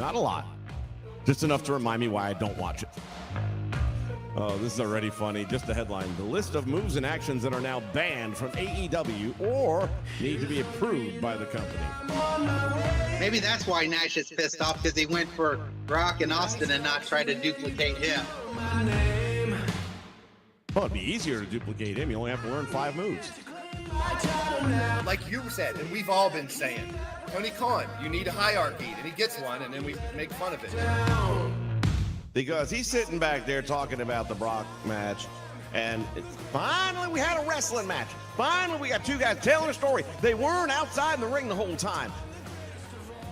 Not a lot. Just enough to remind me why I don't watch it. Oh, this is already funny. Just the headline. The list of moves and actions that are now banned from AEW or need to be approved by the company. Maybe that's why Nash is pissed off, because he went for Brock and Austin and not try to duplicate him. Well, it'd be easier to duplicate him. You only have to learn 5 moves. Like you said, and we've all been saying, Tony Khan, you need a hierarchy, and he gets one, and then we make fun of it. Because he's sitting back there talking about the Brock match, and finally we had a wrestling match. Finally we got 2 guys telling a story. They weren't outside in the ring the whole time.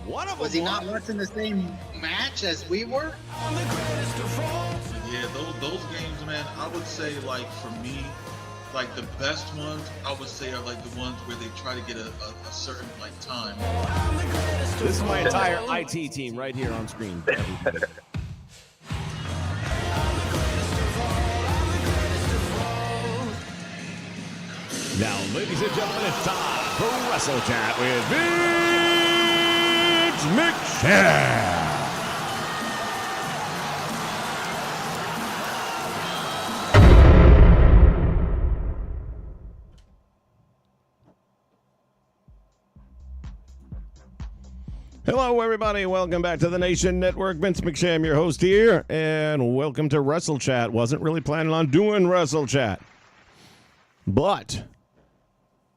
One of them was he not watching the same match as we were? Yeah, those games, man, I would say, like, for me, like, the best ones, I would say, are, like, the ones where they try to get a certain, like, time. This is my entire IT team right here on screen. Now, ladies and gentlemen, it's time for WrestleChat with Vince McMahon. Hello, everybody. Welcome back to the Nation Network. Vince McMahon, your host here, and welcome to WrestleChat. Wasn't really planning on doing WrestleChat, but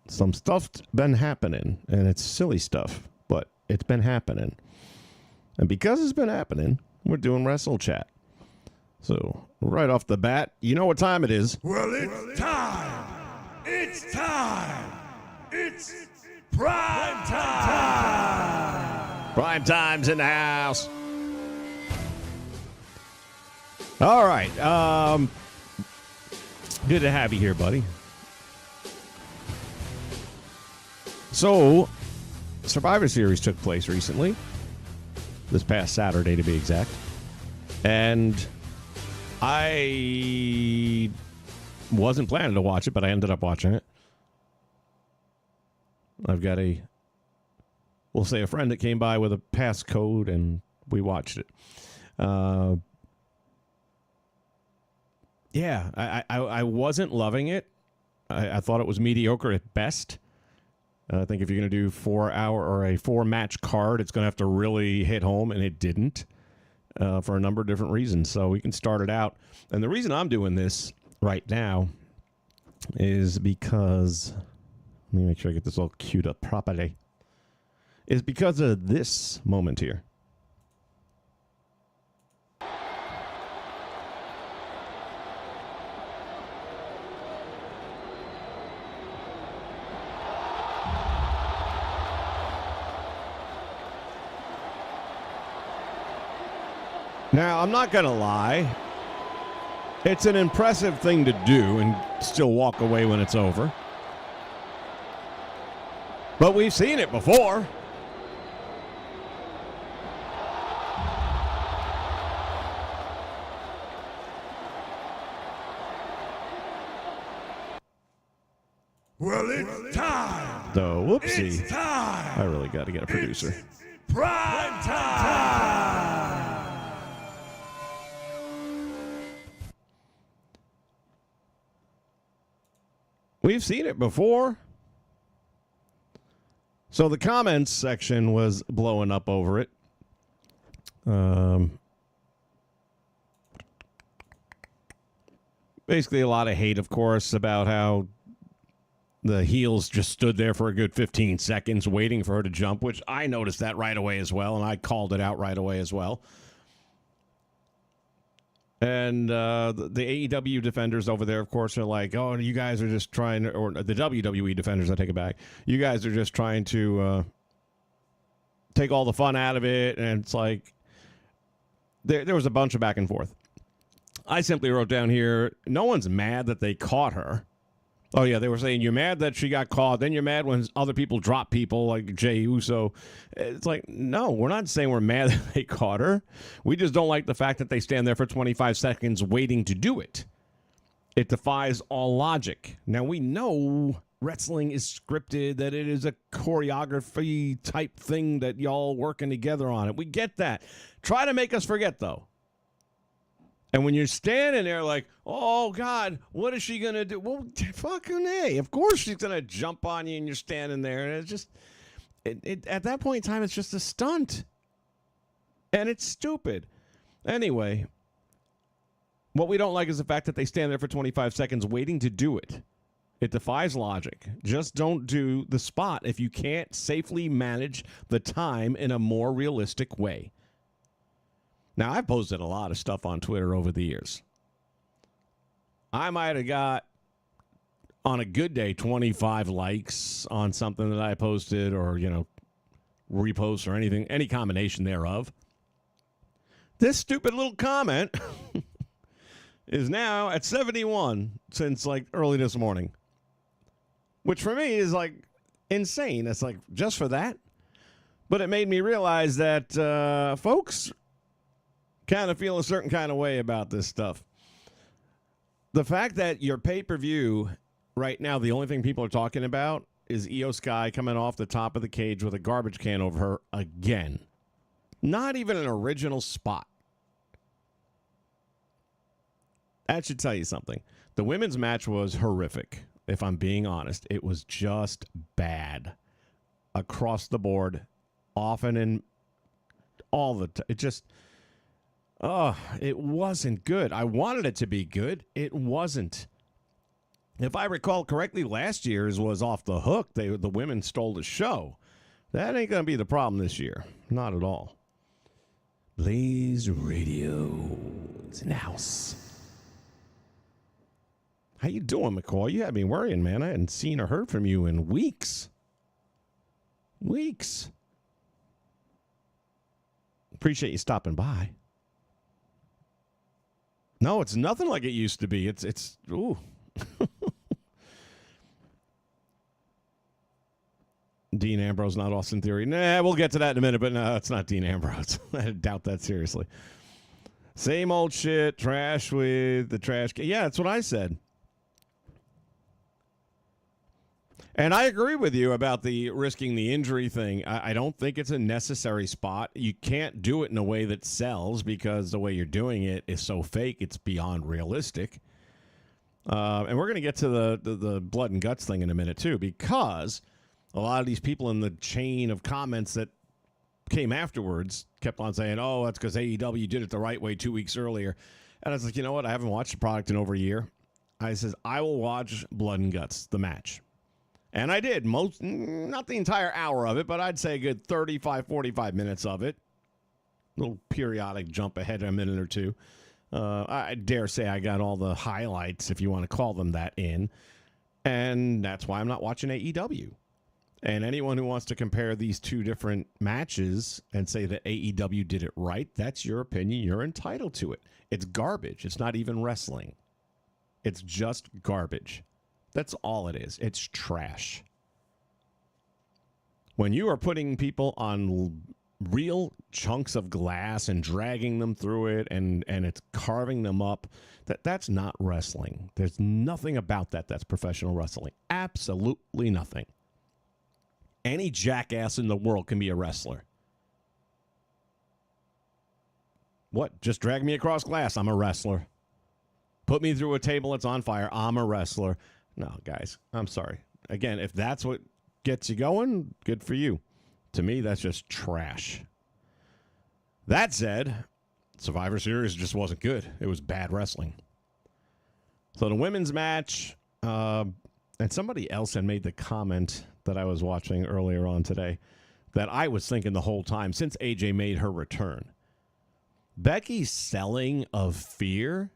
some stuff's been happening, and it's silly stuff, but it's been happening. And because it's been happening, we're doing WrestleChat. So, right off the bat, you know what time it is. Well, it's time. It's time. It's prime time. Prime time's in the house. All right. Good to have you here, buddy. So, Survivor Series took place recently. This past Saturday, to be exact. And I wasn't planning to watch it, but I ended up watching it. I've got we'll say a friend that came by with a passcode, and we watched it. Yeah, I wasn't loving it. I thought it was mediocre at best. I think if you're going to do a 4-match card, it's going to have to really hit home, and it didn't for a number of different reasons. So we can start it out. And the reason I'm doing this right now is because, let me make sure I get this all queued up properly, is because of this moment here. Now, I'm not going to lie. It's an impressive thing to do and still walk away when it's over. But we've seen it before. Well, it's time. So, whoopsie. It's time. I really got to get a producer. It's prime time. We've seen it before. So the comments section was blowing up over it. Basically a lot of hate, of course, about how the heels just stood there for a good 15 seconds waiting for her to jump, which I noticed that right away as well, and I called it out right away as well. And the AEW defenders over there, of course, are like, oh, you guys are just trying to, or the WWE defenders, I take it back. You guys are just trying to take all the fun out of it. And it's like, there was a bunch of back and forth. I simply wrote down here, no one's mad that they caught her. Oh, yeah, they were saying you're mad that she got caught. Then you're mad when other people drop people like Jey Uso. It's like, no, we're not saying we're mad that they caught her. We just don't like the fact that they stand there for 25 seconds waiting to do it. It defies all logic. Now, we know wrestling is scripted, that it is a choreography type thing that y'all working together on it. We get that. Try to make us forget, though. And when you're standing there like, oh, God, what is she going to do? Well, fucking A. Of course she's going to jump on you and you're standing there. And it's just, at that point in time, it's just a stunt. And it's stupid. Anyway, what we don't like is the fact that they stand there for 25 seconds waiting to do it. It defies logic. Just don't do the spot if you can't safely manage the time in a more realistic way. Now, I've posted a lot of stuff on Twitter over the years. I might have got, on a good day, 25 likes on something that I posted or, reposts or anything, any combination thereof. This stupid little comment is now at 71 since, early this morning. Which for me is, insane. It's just for that? But it made me realize that folks kind of feel a certain kind of way about this stuff. The fact that your pay-per-view right now, the only thing people are talking about is Io Sky coming off the top of the cage with a garbage can over her again. Not even an original spot. That should tell you something. The women's match was horrific, if I'm being honest. It was just bad. Across the board. Often and all the time. It just... it wasn't good. I wanted it to be good. It wasn't. If I recall correctly, last year's was off the hook. The women stole the show. That ain't going to be the problem this year. Not at all. Blaze Radio. It's in the house. How you doing, McCoy? You had me worrying, man. I hadn't seen or heard from you in weeks. Weeks. Appreciate you stopping by. No, it's nothing like it used to be. It's ooh. Dean Ambrose, not Austin Theory. Nah, we'll get to that in a minute, but no, it's not Dean Ambrose. I doubt that seriously. Same old shit, trash with the trash. Yeah, that's what I said. And I agree with you about the risking the injury thing. I don't think it's a necessary spot. You can't do it in a way that sells because the way you're doing it is so fake, it's beyond realistic. And we're going to get to the blood and guts thing in a minute, too, because a lot of these people in the chain of comments that came afterwards kept on saying, oh, that's because AEW did it the right way 2 weeks earlier. And I was like, you know what? I haven't watched the product in over a year. I says, I will watch Blood and Guts, the match. And I did. Not the entire hour of it, but I'd say a good 35, 45 minutes of it. Little periodic jump ahead a minute or two. I dare say I got all the highlights, if you want to call them that, in. And that's why I'm not watching AEW. And anyone who wants to compare these two different matches and say that AEW did it right, that's your opinion. You're entitled to it. It's garbage. It's not even wrestling. It's just garbage. That's all it is. It's trash. When you are putting people on real chunks of glass and dragging them through it and it's carving them up, that's not wrestling. There's nothing about that that's professional wrestling. Absolutely nothing. Any jackass in the world can be a wrestler. What? Just drag me across glass. I'm a wrestler. Put me through a table that's on fire. I'm a wrestler. No, guys, I'm sorry. Again, if that's what gets you going, good for you. To me, that's just trash. That said, Survivor Series just wasn't good. It was bad wrestling. So the women's match, and somebody else had made the comment that I was watching earlier on today that I was thinking the whole time since AJ made her return. Becky's selling of fear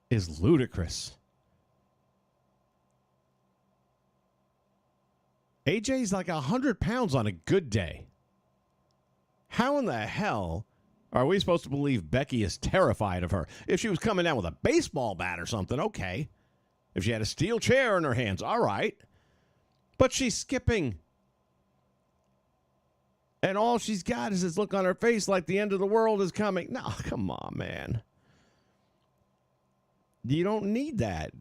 is ludicrous. AJ's like 100 pounds on a good day. How in the hell are we supposed to believe Becky is terrified of her? If she was coming down with a baseball bat or something, okay. If she had a steel chair in her hands, all right. But she's skipping. And all she's got is this look on her face like the end of the world is coming. No, come on, man. You don't need that.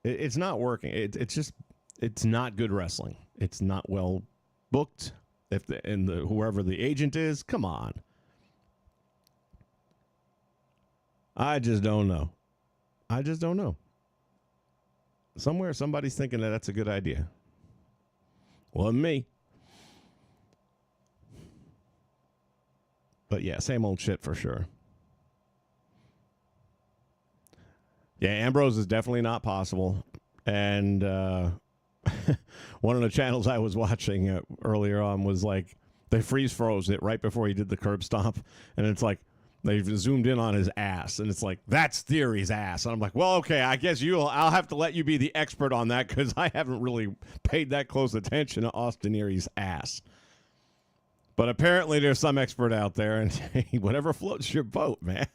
It's not working. It's not good wrestling. It's not well booked. Whoever the agent is, come on. I just don't know. I just don't know. Somewhere, somebody's thinking that that's a good idea. Wasn't me. But yeah, same old shit for sure. Yeah, Ambrose is definitely not possible. And one of the channels I was watching earlier on was like, they froze it right before he did the curb stomp. And it's like, they've zoomed in on his ass. And it's like, that's Theory's ass. And I'm like, well, okay, I guess I'll have to let you be the expert on that because I haven't really paid that close attention to Austin Theory's ass. But apparently there's some expert out there, and whatever floats your boat, man.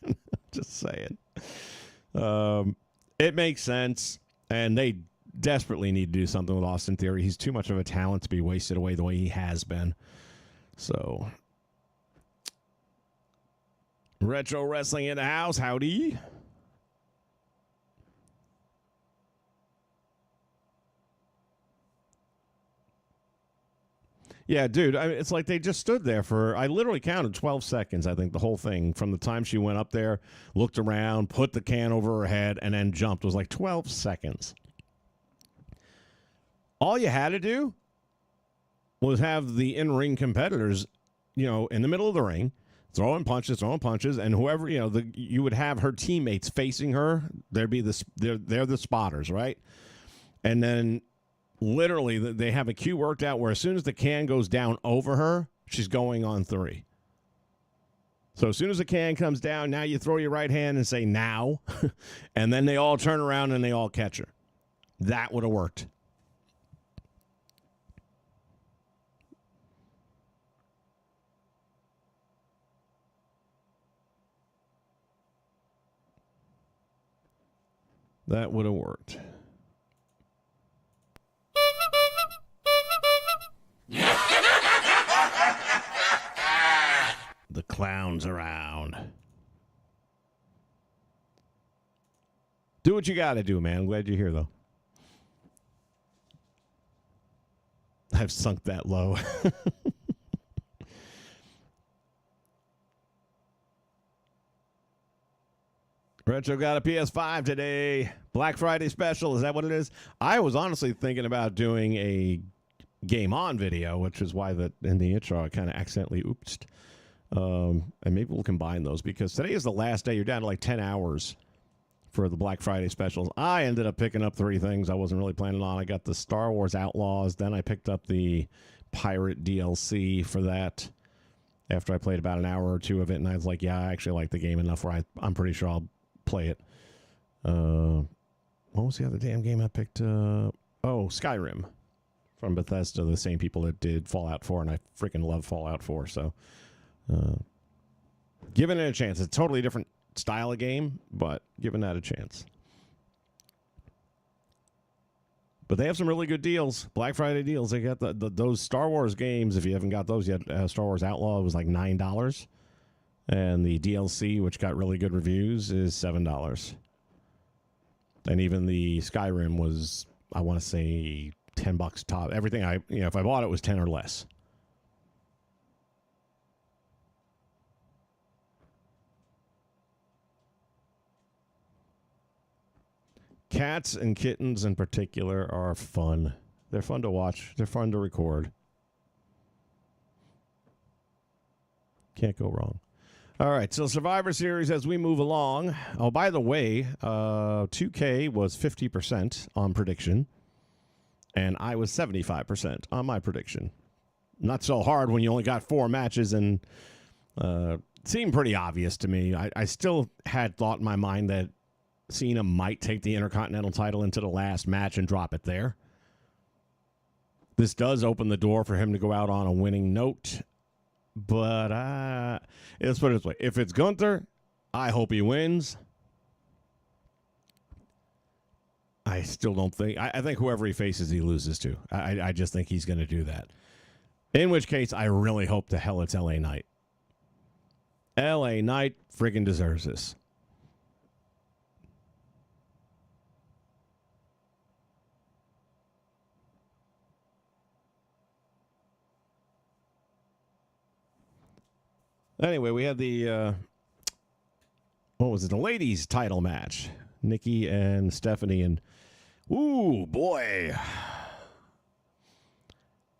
Just saying. It makes sense, and they desperately need to do something with Austin Theory. He's too much of a talent to be wasted away the way he has been. So, Retro Wrestling in the house. Howdy. Yeah, dude, it's like they just stood there I literally counted 12 seconds, I think, the whole thing, from the time she went up there, looked around, put the can over her head, and then jumped. It was like 12 seconds. All you had to do was have the in-ring competitors, in the middle of the ring, throwing punches, and whoever, you would have her teammates facing her. They're the spotters, right? And then literally, they have a cue worked out where as soon as the can goes down over her, she's going on 3. So as soon as the can comes down, now you throw your right hand and say, now. And then they all turn around and they all catch her. That would have worked. That would have worked. The clown's around. Do what you got to do, man. I'm glad you're here, though. I've sunk that low. Retro got a PS5 today. Black Friday special. Is that what it is? I was honestly thinking about doing a Game On video, which is why in the intro I kind of accidentally oopsed. And maybe we'll combine those because today is the last day. You're down to like 10 hours for the Black Friday specials. I ended up picking up 3 things I wasn't really planning on. I got the Star Wars Outlaws. Then I picked up the Pirate DLC for that after I played about an hour or 2 of it. And I was like, yeah, I actually like the game enough where I'm pretty sure I'll play it. What was the other damn game I picked up? Oh, Skyrim from Bethesda, the same people that did Fallout 4. And I freaking love Fallout 4. So giving it a chance. It's a totally different style of game, but giving that a chance. But they have some really good deals, Black Friday deals. They got those Star Wars games. If you haven't got those yet, Star Wars Outlaw was like $9, and the DLC, which got really good reviews, is $7. And even the Skyrim was, I want to say, $10 top. Everything if I bought it was 10 or less. Cats and kittens in particular are fun. They're fun to watch. They're fun to record. Can't go wrong. All right, so Survivor Series as we move along. Oh, by the way, 2K was 50% on prediction, and I was 75% on my prediction. Not so hard when you only got 4 matches, and it seemed pretty obvious to me. I still had thought in my mind that Cena might take the Intercontinental title into the last match and drop it there. This does open the door for him to go out on a winning note. But let's put it this way. If it's Gunther, I hope he wins. I still don't think... I think whoever he faces, he loses to. I just think he's going to do that. In which case, I really hope to hell it's LA Knight. LA Knight friggin' deserves this. Anyway, we had the what was it? The ladies' title match. Nikki and Stephanie, and ooh, boy.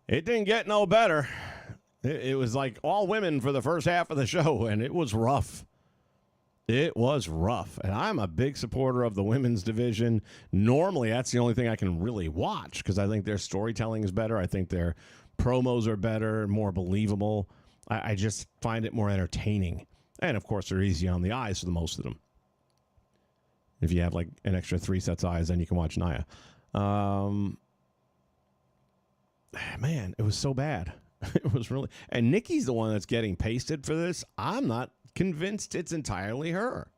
It didn't get no better. It was like all women for the first half of the show, and it was rough. It was rough. And I'm a big supporter of the women's division. Normally, that's the only thing I can really watch because I think their storytelling is better. I think their promos are better, more believable. I just find it more entertaining. And, of course, they're easy on the eyes for the most of them. If you have, like, an extra 3 sets of eyes, then you can watch Nia. Man, it was so bad. It was really... And Nikki's the one that's getting pasted for this. I'm not convinced it's entirely her.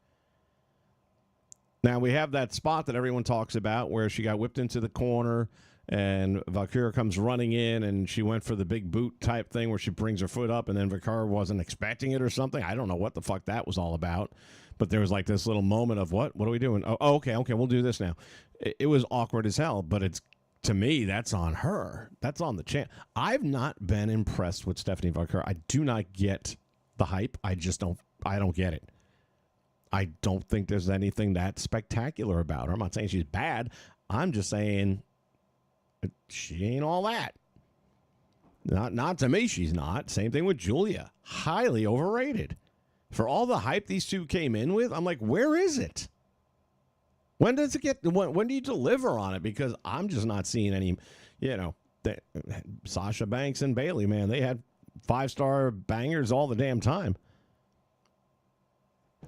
Now, we have that spot that everyone talks about where she got whipped into the corner and Valkyria comes running in and she went for the big boot type thing where she brings her foot up and then Valkyria wasn't expecting it or something. I don't know what the fuck that was all about. But there was like this little moment of what? What are we doing? Oh, okay, we'll do this now. It was awkward as hell, but it's, to me, that's on her. That's on the champ. I've not been impressed with Stephanie Valkyria. I do not get the hype. I don't get it. I don't think there's anything that spectacular about her. I'm not saying she's bad. I'm just saying she ain't all that. Not to me, she's not. Same thing with Julia. Highly overrated. For all the hype these two came in with, I'm like, where is it? When does it get? When do you deliver on it? Because I'm just not seeing any. Sasha Banks and Bailey, man, they had 5-star bangers all the damn time.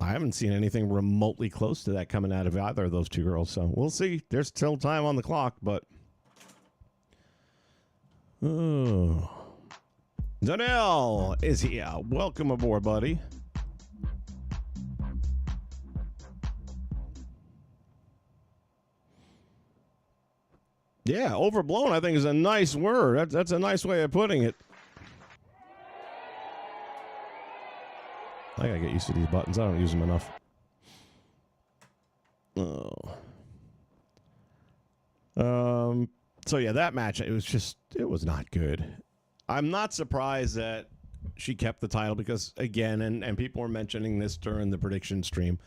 I haven't seen anything remotely close to that coming out of either of those two girls. So we'll see. There's still time on the clock, but. Oh. Donnell is here. Welcome aboard, buddy. Yeah, overblown, I think, is a nice word. That's a nice way of putting it. I gotta get used to these buttons. I don't use them enough. Oh. So yeah, that match, it was not good. I'm not surprised that she kept the title because, again, and people were mentioning this during the prediction stream,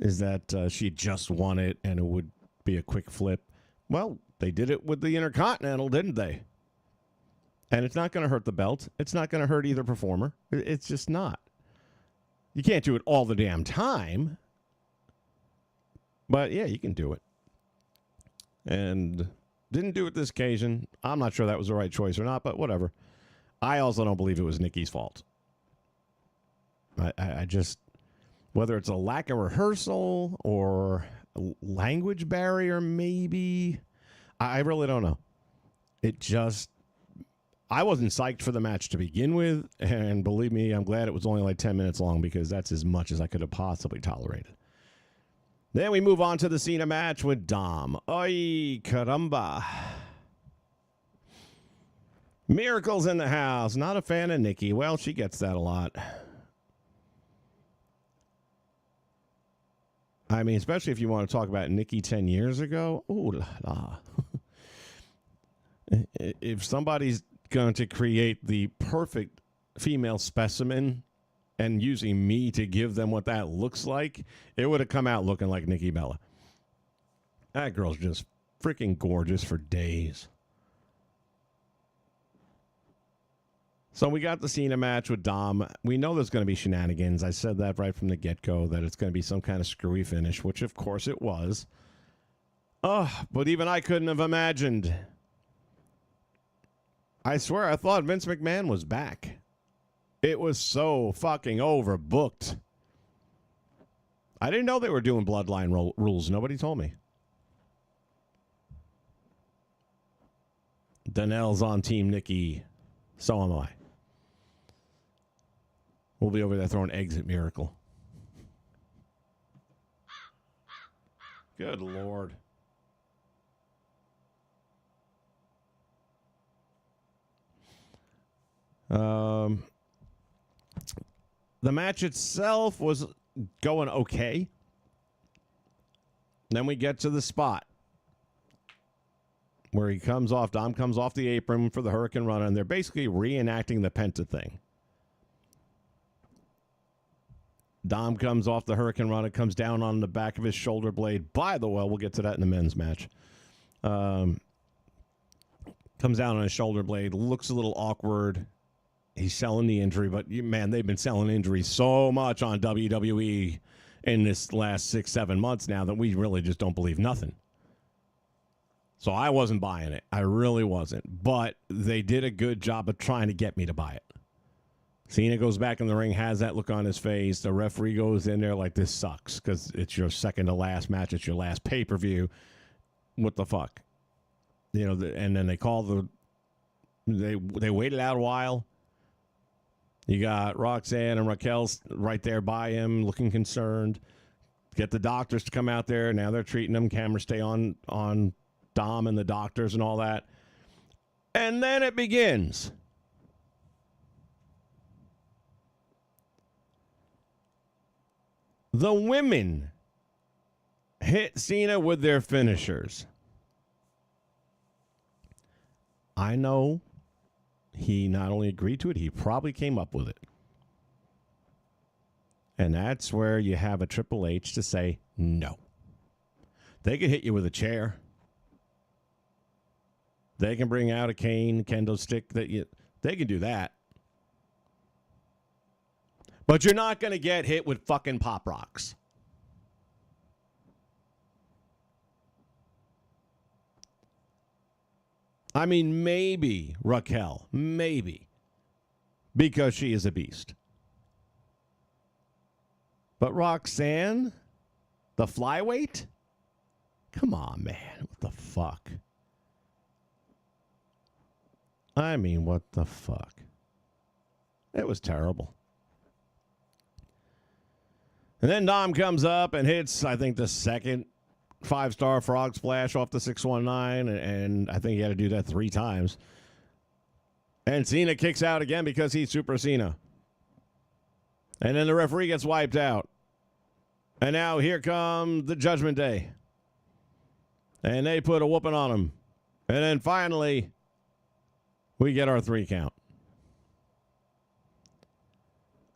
is that she just won it and it would be a quick flip. Well, they did it with the Intercontinental, didn't they? And it's not going to hurt the belt. It's not going to hurt either performer. It's just not. You can't do it all the damn time. But, yeah, you can do it. And didn't do it this occasion. I'm not sure that was the right choice or not, but whatever. I also don't believe it was Nikki's fault. I just, whether it's a lack of rehearsal or a language barrier maybe, I really don't know. I wasn't psyched for the match to begin with, and believe me, I'm glad it was only like 10 minutes long because that's as much as I could have possibly tolerated. Then we move on to the Cena match with Dom. Ay, caramba. Miracle's in the house. Not a fan of Nikki. Well, she gets that a lot. I mean, especially if you want to talk about Nikki 10 years ago. Ooh la la. If somebody's going to create the perfect female specimen and using me to give them what that looks like, it would have come out looking like Nikki Bella. That girl's just freaking gorgeous for days. So we got the Cena match with Dom. We know there's going to be shenanigans. I said that right from the get-go, that it's going to be some kind of screwy finish, which of course it was. But even I couldn't have imagined. I swear I thought Vince McMahon was back. It was so fucking overbooked. I didn't know they were doing bloodline rules. Nobody told me. Donnell's on Team Nikki. So am I. We'll be over there throwing eggs at Miracle. Good Lord. The match itself was going okay. Then we get to the spot where Dom comes off the apron for the Hurricane Run, and they're basically reenacting the Penta thing. Dom comes off the Hurricane Run. It comes down on the back of his shoulder blade. By the way, we'll get to that in the men's match. Comes down on his shoulder blade. Looks a little awkward. He's selling the injury, but man, they've been selling injuries so much on WWE in this last 6-7 months now that we really just don't believe nothing. So I wasn't buying it. I really wasn't. But they did a good job of trying to get me to buy it. Cena goes back in the ring, has that look on his face. The referee goes in there like, this sucks because it's your second to last match. It's your last pay-per-view. What the fuck? And then they call they waited out a while. You got Roxanne and Raquel right there by him, looking concerned. Get the doctors to come out there. Now they're treating them. Cameras stay on Dom and the doctors and all that. And then it begins. The women hit Cena with their finishers. I know he not only agreed to it, he probably came up with it. And that's where you have a Triple H to say no. They can hit you with a chair. They can bring out a cane, kendo stick. They can do that. But you're not going to get hit with fucking pop rocks. I mean, maybe Raquel, maybe, because she is a beast. But Roxanne, the flyweight? Come on, man. What the fuck? I mean, what the fuck? It was terrible. And then Dom comes up and hits, I think, the second 5-star frog splash off the 619, and I think he had to do that 3 times. And Cena kicks out again because he's Super Cena. And then the referee gets wiped out. And now here comes the Judgment Day. And they put a whooping on him. And then finally, we get our 3 count.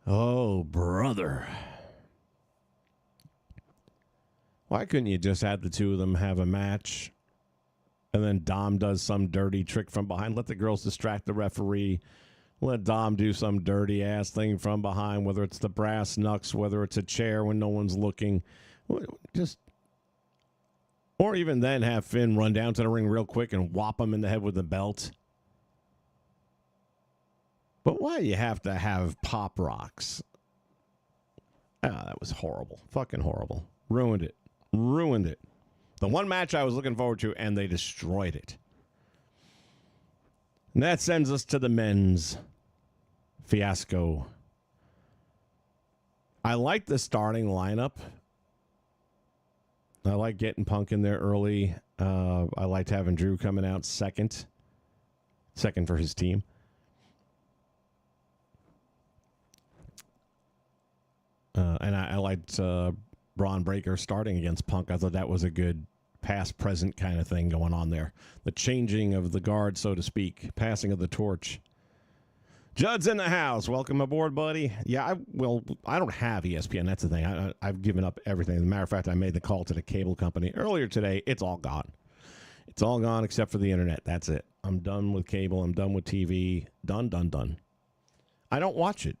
Oh, brother. Why couldn't you just have the two of them have a match? And then Dom does some dirty trick from behind. Let the girls distract the referee. Let Dom do some dirty ass thing from behind, whether it's the brass knucks, whether it's a chair when no one's looking. Or even then have Finn run down to the ring real quick and whop him in the head with the belt. But why do you have to have pop rocks? That was horrible. Fucking horrible. Ruined it. The one match I was looking forward to, and they destroyed it. And that sends us to the men's fiasco. I like the starting lineup. I like getting Punk in there early. I liked having Drew coming out second for his team. And I liked Braun Breaker starting against Punk. I thought that was a good past-present kind of thing going on there. The changing of the guard, so to speak. Passing of the torch. Judd's in the house. Welcome aboard, buddy. Yeah, I don't have ESPN. That's the thing. I've given up everything. As a matter of fact, I made the call to the cable company earlier today. It's all gone. It's all gone except for the internet. That's it. I'm done with cable. I'm done with TV. Done. I don't watch it.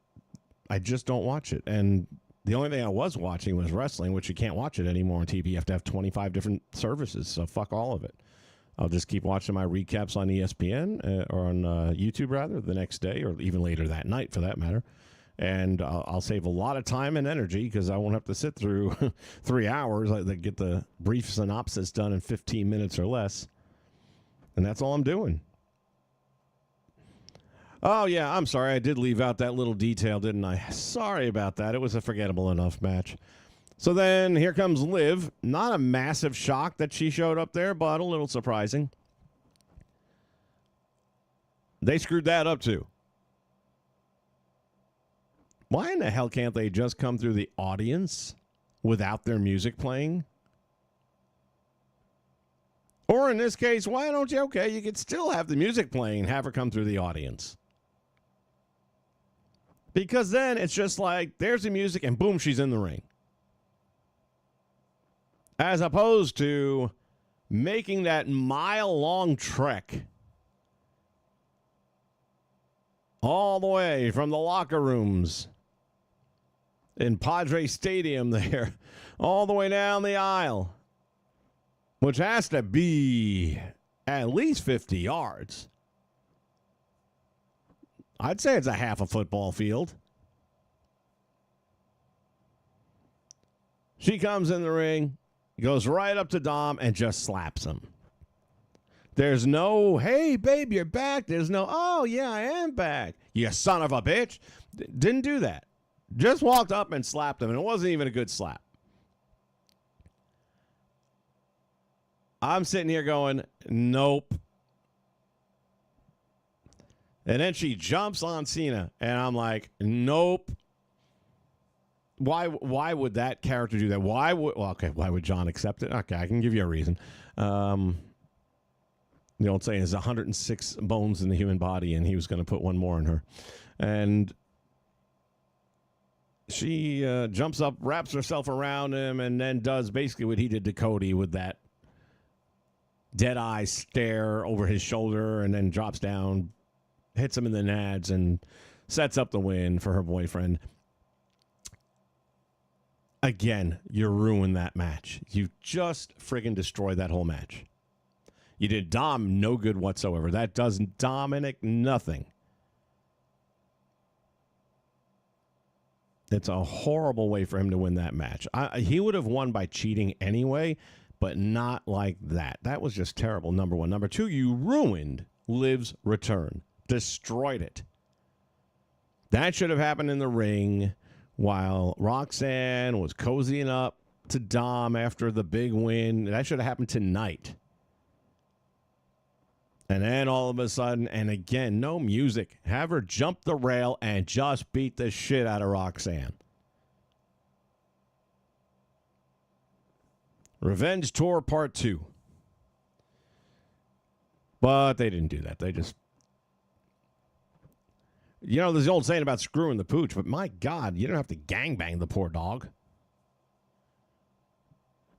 I just don't watch it. And the only thing I was watching was wrestling, which you can't watch it anymore on TV. You have to have 25 different services, so fuck all of it. I'll just keep watching my recaps on ESPN or on YouTube, rather, the next day or even later that night, for that matter. And I'll save a lot of time and energy because I won't have to sit through 3 hours. I get the brief synopsis done in 15 minutes or less. And that's all I'm doing. Oh, yeah, I'm sorry. I did leave out that little detail, didn't I? Sorry about that. It was a forgettable enough match. So then here comes Liv. Not a massive shock that she showed up there, but a little surprising. They screwed that up, too. Why in the hell can't they just come through the audience without their music playing? Or in this case, why don't you? Okay, you could still have the music playing and have her come through the audience. Because then it's just like, there's the music, and boom, she's in the ring. As opposed to making that mile-long trek all the way from the locker rooms in Padre Stadium there, all the way down the aisle, which has to be at least 50 yards. I'd say it's a half a football field. She comes in the ring, goes right up to Dom, and just slaps him. There's no, hey, babe, you're back. There's no, oh, yeah, I am back. You son of a bitch. Didn't do that. Just walked up and slapped him, and it wasn't even a good slap. I'm sitting here going, nope. And then she jumps on Cena, and I'm like, nope. Why would that character do that? Why would John accept it? Okay, I can give you a reason. The old saying is 106 bones in the human body, and he was going to put one more in her. And she jumps up, wraps herself around him, and then does basically what he did to Cody with that dead-eye stare over his shoulder, and then drops down, hits him in the nads, and sets up the win for her boyfriend. Again, you ruined that match. You just friggin' destroyed that whole match. You did Dom no good whatsoever. That does Dominic nothing. It's a horrible way for him to win that match. He would have won by cheating anyway, but not like that. That was just terrible, number one. Number two, you ruined Liv's return. Destroyed it. That should have happened in the ring while Roxanne was cozying up to Dom after the big win. That should have happened tonight. And then all of a sudden, and again, no music. Have her jump the rail and just beat the shit out of Roxanne. Revenge Tour Part 2. But they didn't do that. They just... You know, there's the old saying about screwing the pooch, but my God, you don't have to gangbang the poor dog.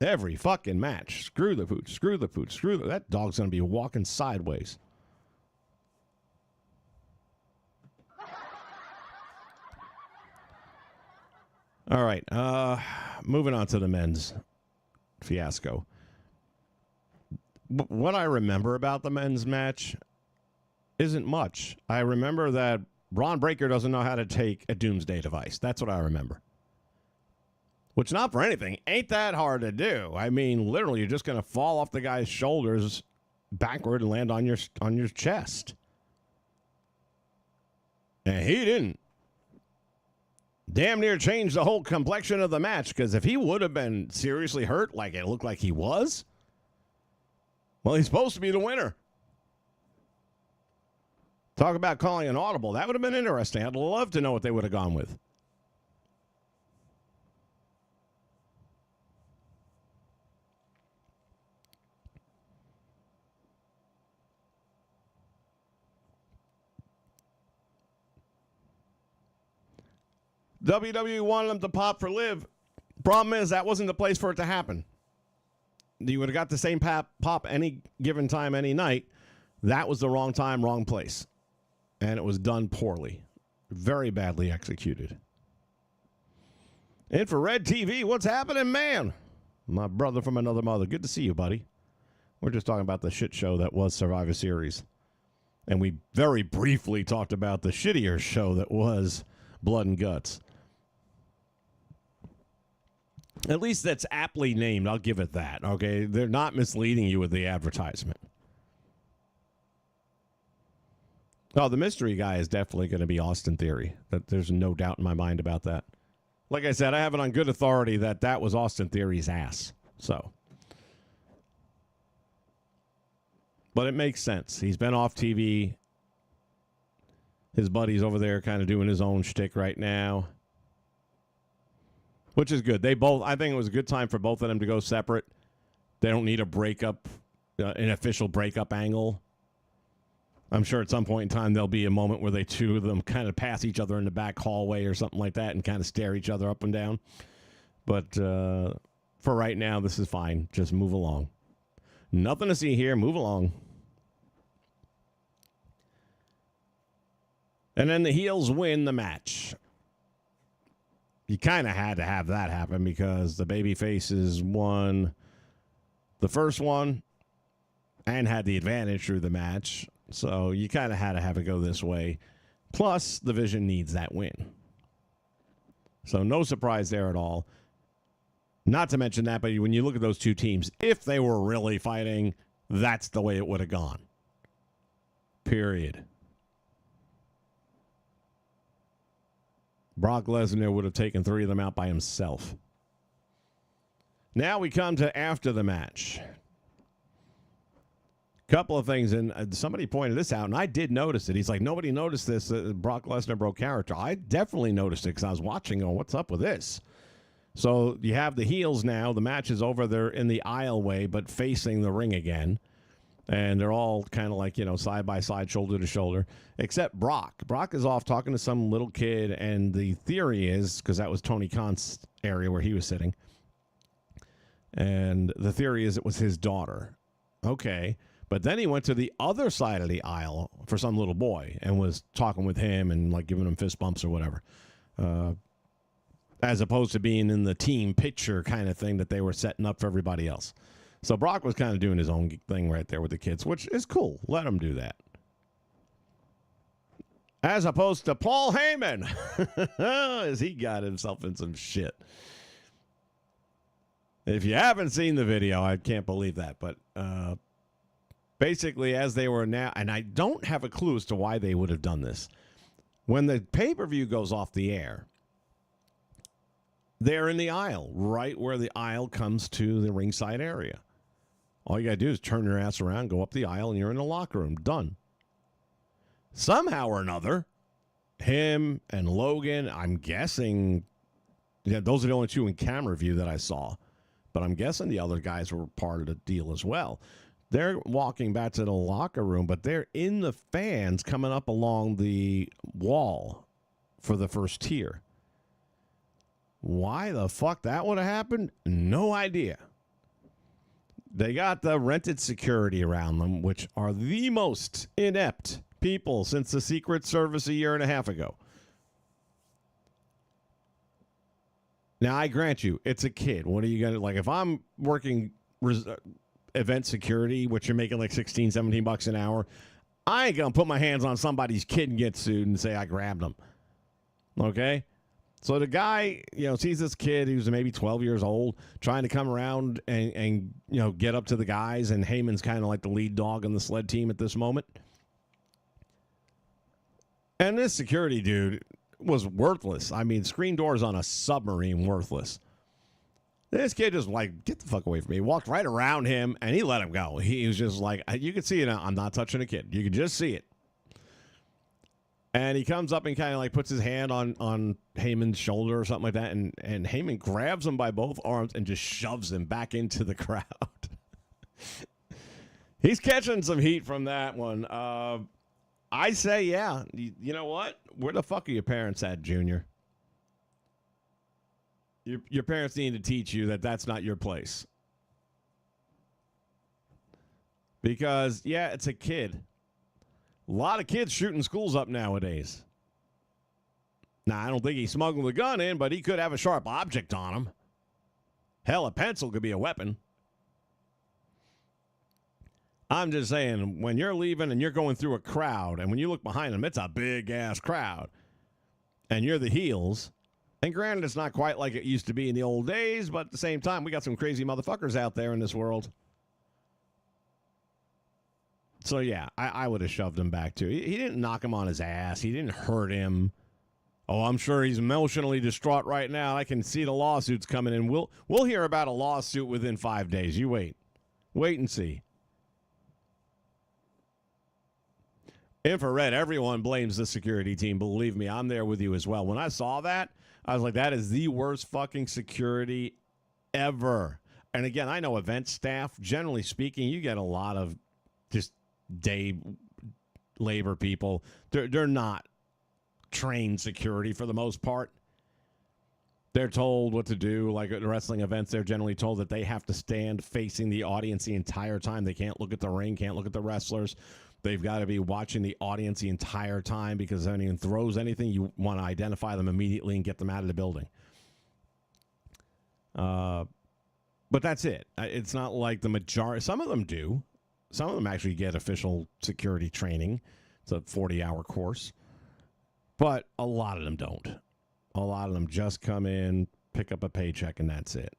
Every fucking match. Screw the pooch, screw the pooch, screw the... That dog's going to be walking sideways. All right. Moving on to the men's fiasco. What I remember about the men's match isn't much. I remember that Braun Breaker doesn't know how to take a doomsday device. That's what I remember. Which, not for anything, ain't that hard to do. I mean, literally, you're just going to fall off the guy's shoulders backward and land on your chest. And he didn't. Damn near changed the whole complexion of the match, because if he would have been seriously hurt, like it looked like he was, well, he's supposed to be the winner. Talk about calling an audible. That would have been interesting. I'd love to know what they would have gone with. WWE wanted them to pop for Liv. Problem is, that wasn't the place for it to happen. You would have got the same pop any given time, any night. That was the wrong time, wrong place. And it was done poorly. Very badly executed. Infrared TV, what's happening, man? My brother from another mother. Good to see you, buddy. We're just talking about the shit show that was Survivor Series. And we very briefly talked about the shittier show that was Blood and Guts. At least that's aptly named. I'll give it that. Okay, they're not misleading you with the advertisement. Oh, the mystery guy is definitely going to be Austin Theory. There's no doubt in my mind about that. Like I said, I have it on good authority that was Austin Theory's ass. So, but it makes sense. He's been off TV. His buddy's over there kind of doing his own shtick right now, which is good. I think it was a good time for both of them to go separate. They don't need a breakup, an official breakup angle. I'm sure at some point in time there'll be a moment where they two of them kind of pass each other in the back hallway or something like that and kind of stare each other up and down. But for right now, this is fine. Just move along. Nothing to see here. Move along. And then the heels win the match. You kind of had to have that happen because the baby faces won the first one and had the advantage through the match. So you kind of had to have it go this way. Plus, the Vision needs that win. So no surprise there at all. Not to mention that, but when you look at those two teams, if they were really fighting, that's the way it would have gone. Period. Brock Lesnar would have taken 3 of them out by himself. Now we come to after the match. Couple of things, and somebody pointed this out, and I did notice it. He's like, nobody noticed this. Brock Lesnar broke character. I definitely noticed it because I was watching, going, what's up with this? So you have the heels now. The match is over. They're in the aisleway, but facing the ring again. And they're all kind of like, side by side, shoulder to shoulder, except Brock. Brock is off talking to some little kid, and the theory is, because that was Tony Khan's area where he was sitting, and the theory is it was his daughter. Okay. But then he went to the other side of the aisle for some little boy and was talking with him and like giving him fist bumps or whatever. As opposed to being in the team picture kind of thing that they were setting up for everybody else. So Brock was kind of doing his own thing right there with the kids, which is cool. Let him do that. As opposed to Paul Heyman, as he got himself in some shit. If you haven't seen the video, I can't believe that. But basically, as they were now, and I don't have a clue as to why they would have done this. When the pay-per-view goes off the air, they're in the aisle, right where the aisle comes to the ringside area. All you got to do is turn your ass around, go up the aisle, and you're in the locker room. Done. Somehow or another, him and Logan, I'm guessing, those are the only two in camera view that I saw. But I'm guessing the other guys were part of the deal as well. They're walking back to the locker room, but they're in the fans coming up along the wall for the first tier. Why the fuck that would have happened? No idea. They got the rented security around them, which are the most inept people since the Secret Service a year and a half ago. Now, I grant you, it's a kid. What are you going to, like, if I'm working event security, which you're making like $16, $17 an hour, I ain't going to put my hands on somebody's kid and get sued and say I grabbed them. Okay? So the guy, sees this kid who's maybe 12 years old trying to come around and get up to the guys, and Heyman's kind of like the lead dog on the sled team at this moment. And this security dude was worthless. I mean, screen doors on a submarine, worthless. This kid just like, get the fuck away from me. He walked right around him, and he let him go. He was just like, you could see it. I'm not touching a kid. You could just see it. And he comes up and kind of like puts his hand on Heyman's shoulder or something like that. And Heyman grabs him by both arms and just shoves him back into the crowd. He's catching some heat from that one. I say, yeah. You know what? Where the fuck are your parents at, Junior? Your parents need to teach you that that's not your place. Because, yeah, it's a kid. A lot of kids shooting schools up nowadays. Now, I don't think he smuggled a gun in, but he could have a sharp object on him. Hell, a pencil could be a weapon. I'm just saying, when you're leaving and you're going through a crowd, and when you look behind them, it's a big-ass crowd, and you're the heels, and granted, it's not quite like it used to be in the old days, but at the same time, we got some crazy motherfuckers out there in this world. So, yeah, I would have shoved him back, too. He didn't knock him on his ass. He didn't hurt him. Oh, I'm sure he's emotionally distraught right now. I can see the lawsuits coming in. We'll hear about a lawsuit within 5 days. You wait. Wait and see. Infrared, everyone blames the security team. Believe me, I'm there with you as well. When I saw that, I was like, that is the worst fucking security ever. And again, I know event staff, generally speaking, you get a lot of just day labor people. They're not trained security for the most part. They're told what to do. Like at wrestling events, they're generally told that they have to stand facing the audience the entire time. They can't look at the ring, can't look at the wrestlers. They've got to be watching the audience the entire time because if anyone throws anything, you want to identify them immediately and get them out of the building. But that's it. It's not like the majority. Some of them do. Some of them actually get official security training. It's a 40-hour course. But a lot of them don't. A lot of them just come in, pick up a paycheck, and that's it.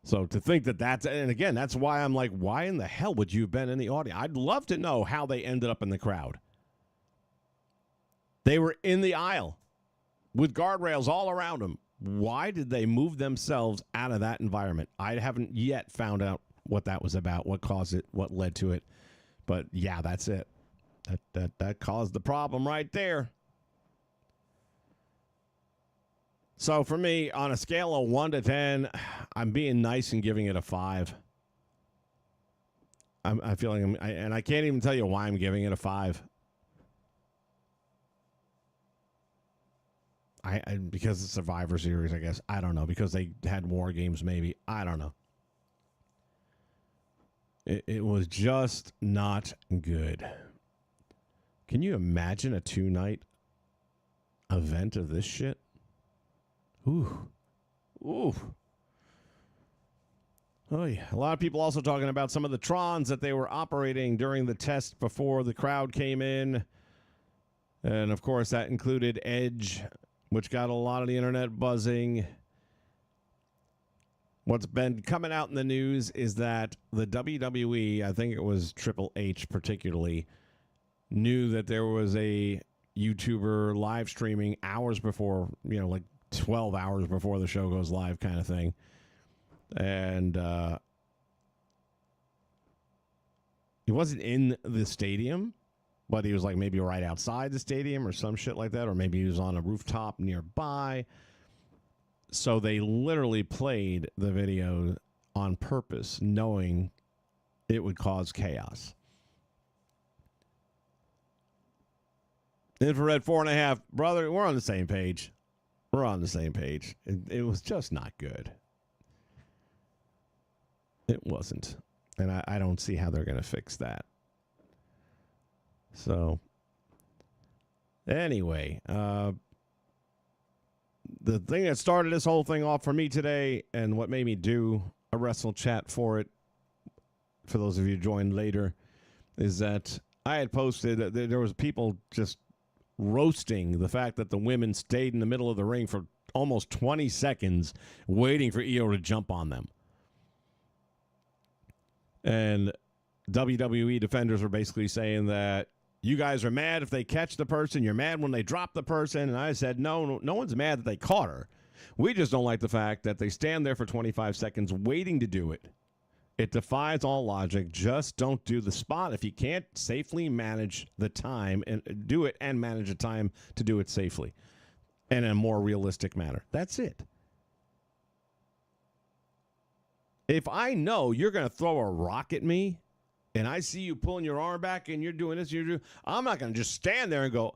So to think that that's, and again, that's why I'm like, why in the hell would you have been in the audience? I'd love to know how they ended up in the crowd. They were in the aisle with guardrails all around them. Why did they move themselves out of that environment? I haven't yet found out what that was about, what caused it, what led to it. But yeah, that's it. That caused the problem right there. So for me, on a scale of 1 to 10, I'm being nice and giving it a 5. I feel like and I can't even tell you why I'm giving it a 5. Because it's Survivor Series, I guess. I don't know. Because they had War Games, maybe. I don't know. It was just not good. Can you imagine a 2-night event of this shit? Ooh. Oh, yeah. A lot of people also talking about some of the Trons that they were operating during the test before the crowd came in. And, of course, that included Edge, which got a lot of the internet buzzing. What's been coming out in the news is that the WWE, I think it was Triple H particularly, knew that there was a YouTuber live streaming hours before, like 12 hours before the show goes live kind of thing. And he wasn't in the stadium, but he was like maybe right outside the stadium or some shit like that, or maybe he was on a rooftop nearby. So they literally played the video on purpose, knowing it would cause chaos. Infrared 4.5. Brother, we're on the same page. We're on the same page. It was just not good. It wasn't. And I don't see how they're going to fix that. So, anyway, the thing that started this whole thing off for me today and what made me do a WrestleChat for it, for those of you who joined later, is that I had posted that there was people just roasting the fact that the women stayed in the middle of the ring for almost 20 seconds waiting for Io to jump on them. And WWE defenders were basically saying that you guys are mad if they catch the person. You're mad when they drop the person. And I said, no one's mad that they caught her. We just don't like the fact that they stand there for 25 seconds waiting to do it. It defies all logic. Just don't do the spot if you can't safely manage the time and do it and manage the time to do it safely and in a more realistic manner. That's it. If I know you're going to throw a rock at me and I see you pulling your arm back and you're doing this, I'm not going to just stand there and go,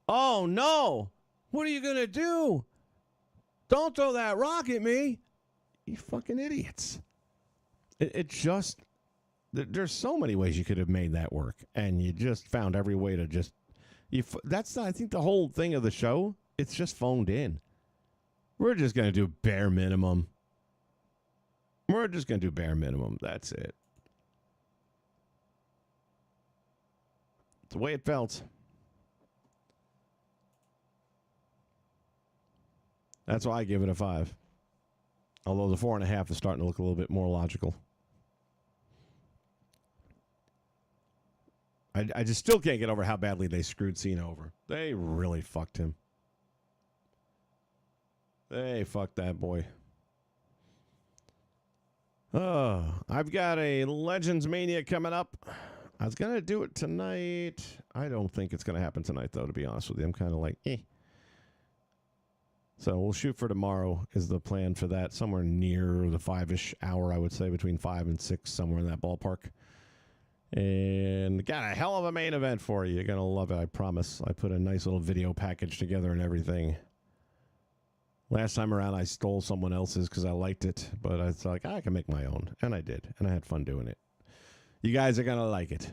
oh, no, what are you going to do? Don't throw that rock at me. You fucking idiots. It just, there's so many ways you could have made that work, and you just found every way to just, that's, I think, the whole thing of the show. It's just phoned in. We're just going to do bare minimum. We're just going to do bare minimum. That's it. It's the way it felt. That's why I give it a 5. Although the 4.5 is starting to look a little bit more logical. I just still can't get over how badly they screwed Cena over. They really fucked him. They fucked that boy. Oh, I've got a Legends Mania coming up. I was going to do it tonight. I don't think it's going to happen tonight, though, to be honest with you. I'm kind of like, eh. So we'll shoot for tomorrow is the plan for that. Somewhere near the 5-ish hour, I would say, between 5 and 6, somewhere in that ballpark. And got a hell of a main event for you. You're going to love it, I promise. I put a nice little video package together and everything. Last time around, I stole someone else's because I liked it. But I was like, I can make my own. And I did. And I had fun doing it. You guys are going to like it.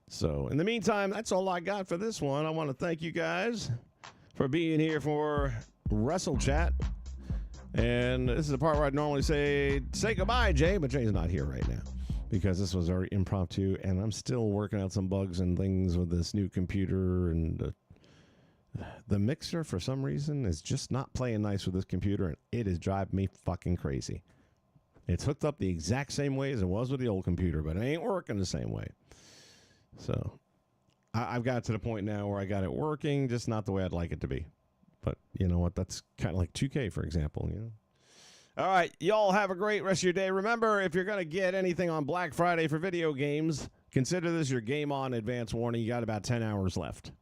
So, in the meantime, that's all I got for this one. I want to thank you guys for being here for WrestleChat. And this is the part where I'd normally say goodbye, Jay. But Jay's not here right now, because this was very impromptu, and I'm still working out some bugs and things with this new computer, and the mixer, for some reason, is just not playing nice with this computer, and it is driving me fucking crazy. It's hooked up the exact same way as it was with the old computer, but it ain't working the same way. So I've got to the point now where I got it working, just not the way I'd like it to be. But you know what? That's kind of like 2K, for example, you know? All right, y'all have a great rest of your day. Remember, if you're going to get anything on Black Friday for video games, consider this your game on advance warning. You got about 10 hours left.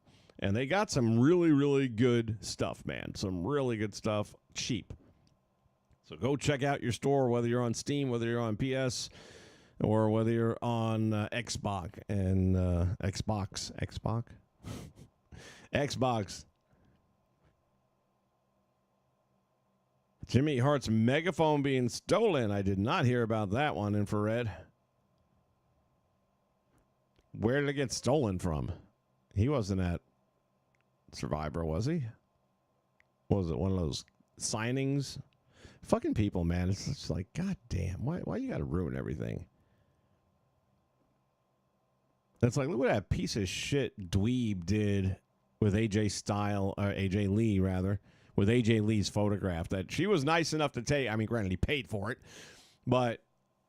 And they got some really, really good stuff, man. Some really good stuff, cheap. So go check out your store, whether you're on Steam, whether you're on PS, or whether you're on Xbox and Xbox. Jimmy Hart's megaphone being stolen. I did not hear about that one, Infrared. Where did it get stolen from? He wasn't at Survivor, was he? Was it one of those signings? Fucking people, man. It's just like, God damn, why you gotta ruin everything? It's like, look what that piece of shit dweeb did with AJ Lee, rather. With AJ Lee's photograph that she was nice enough to take. I mean, granted, he paid for it, but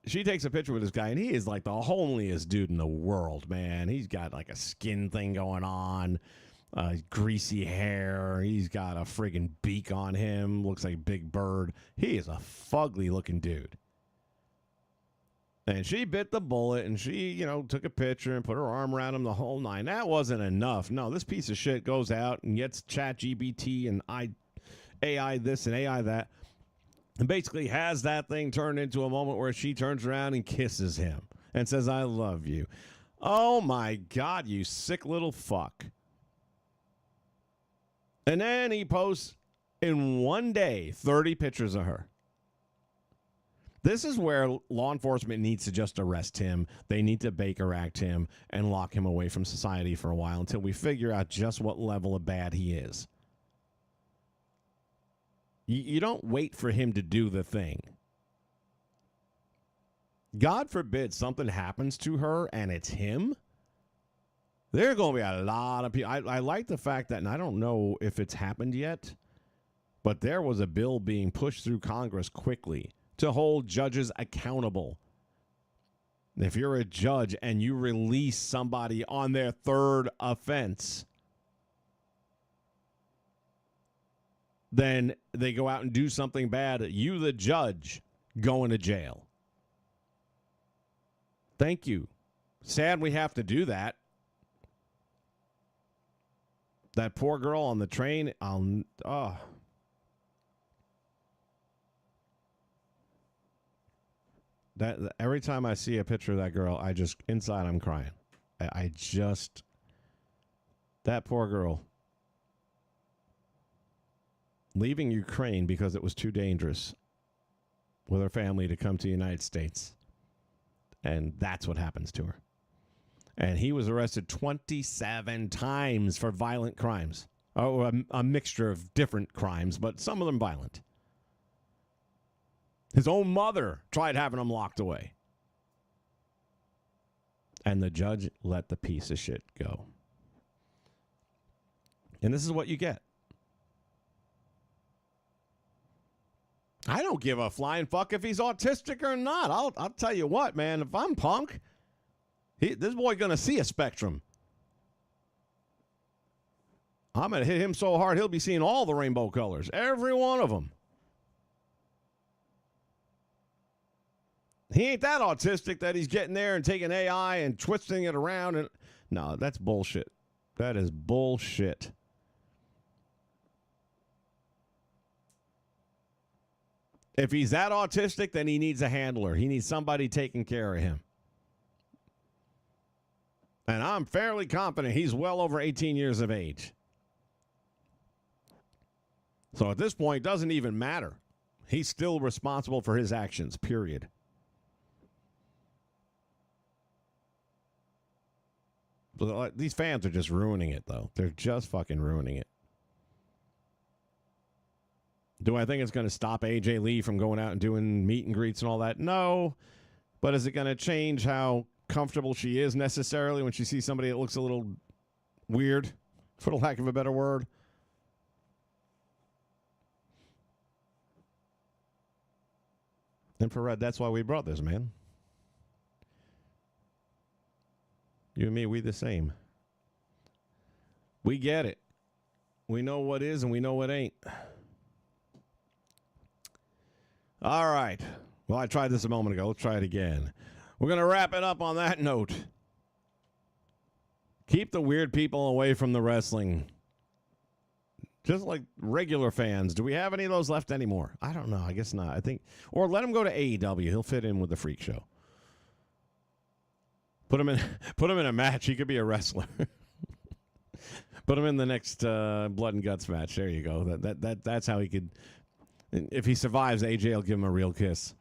she takes a picture with this guy, and he is like the homeliest dude in the world, man. He's got like a skin thing going on, greasy hair. He's got a friggin' beak on him. Looks like Big Bird. He is a fugly looking dude. And she bit the bullet, and she, took a picture and put her arm around him the whole nine. That wasn't enough. No, this piece of shit goes out and gets ChatGPT and AI this and AI that, and basically has that thing turned into a moment where she turns around and kisses him and says, I love you. Oh, my God, you sick little fuck. And then he posts in one day 30 pictures of her. This is where law enforcement needs to just arrest him. They need to Baker Act him and lock him away from society for a while until we figure out just what level of bad he is. You don't wait for him to do the thing. God forbid something happens to her and it's him. There are going to be a lot of people. I like the fact that, and I don't know if it's happened yet, but there was a bill being pushed through Congress quickly to hold judges accountable. If you're a judge and you release somebody on their third offense, then they go out and do something bad, you, the judge, going to jail. Thank you. Sad we have to do that. That poor girl on the train, That every time I see a picture of that girl, inside I'm crying. That poor girl leaving Ukraine because it was too dangerous with her family to come to the United States. And that's what happens to her. And he was arrested 27 times for violent crimes. Oh, a mixture of different crimes, but some of them violent. His own mother tried having him locked away. And the judge let the piece of shit go. And this is what you get. I don't give a flying fuck if he's autistic or not. I'll tell you what, man. If I'm punk, this boy going to see a spectrum. I'm going to hit him so hard he'll be seeing all the rainbow colors. Every one of them. He ain't that autistic that he's getting there and taking AI and twisting it around. No, that's bullshit. That is bullshit. If he's that autistic, then he needs a handler. He needs somebody taking care of him. And I'm fairly confident he's well over 18 years of age. So at this point, it doesn't even matter. He's still responsible for his actions, period. But these fans are just ruining it, though. They're just fucking ruining it. Do I think it's going to stop AJ Lee from going out and doing meet and greets and all that? No. But is it going to change how comfortable she is necessarily when she sees somebody that looks a little weird, for the lack of a better word? Infrared, that's why we brought this, man. You and me, we the same. We get it. We know what is and we know what ain't. All right. Well, I tried this a moment ago. Let's try it again. We're going to wrap it up on that note. Keep the weird people away from the wrestling. Just like regular fans. Do we have any of those left anymore? I don't know. I guess not. I think, or let him go to AEW. He'll fit in with the Freak Show. Put him in a match. He could be a wrestler. Put him in the next Blood and Guts match. There you go. That's how he could. If he survives, AJ will give him a real kiss.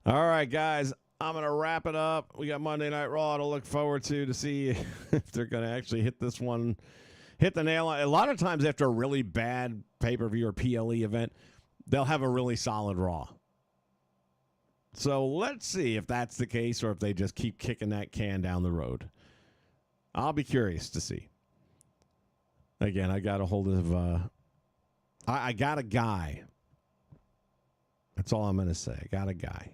All right, guys. I'm going to wrap it up. We got Monday Night Raw to look forward to see if they're going to actually hit this one, hit the nail on. A lot of times after a really bad pay-per-view or PLE event, they'll have a really solid Raw. So let's see if that's the case or if they just keep kicking that can down the road. I'll be curious to see. Again, I got a hold of, I got a guy. That's all I'm going to say. I got a guy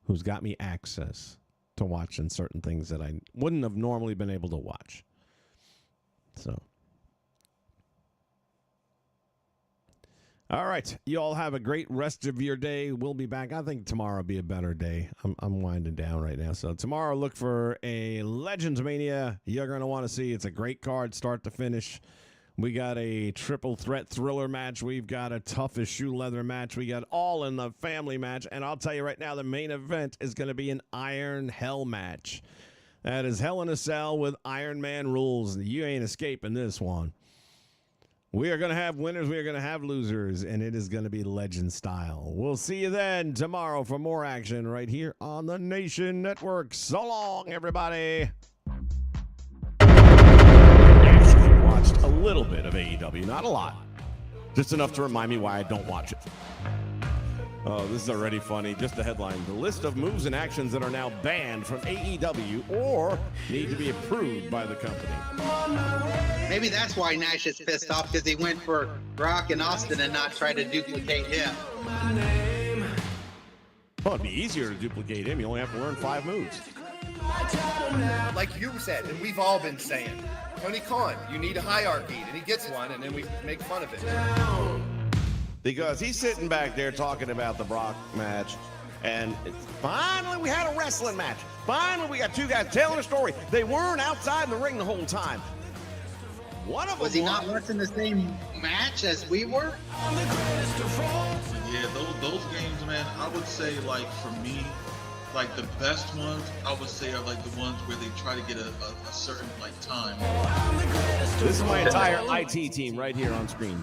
who's got me access to watching certain things that I wouldn't have normally been able to watch. So. All right. You all have a great rest of your day. We'll be back. I think tomorrow will be a better day. I'm winding down right now. So tomorrow, look for a Legends Mania. You're going to want to see. It's a great card, start to finish. We got a triple threat thriller match. We've got a tough as shoe leather match. We got all in the family match. And I'll tell you right now, the main event is going to be an Iron Hell match. That is Hell in a Cell with Iron Man rules. You ain't escaping this one. We are going to have winners. We are going to have losers. And it is going to be legend style. We'll see you then tomorrow for more action right here on the Nation Network. So long, everybody. Watched a little bit of AEW, not a lot. Just enough to remind me why I don't watch it. Oh, this is already funny. Just the headline. The list of moves and actions that are now banned from AEW or need to be approved by the company. Maybe that's why Nash is pissed off, because he went for Brock and Austin and not try to duplicate him. Well, it'd be easier to duplicate him. You only have to learn 5 moves. Like you said, and we've all been saying, Tony Khan, you need a hierarchy, and he gets one, and then we make fun of it. Because he's sitting back there talking about the Brock match, and it's finally we had a wrestling match. Finally, we got 2 guys telling a story. They weren't outside the ring the whole time. One of them Was he not watching the same match as we were? Yeah, those games, man, I would say, like, for me, like, the best ones, I would say, are, like, the ones where they try to get a certain, like, time. This is my entire IT team right here on screen.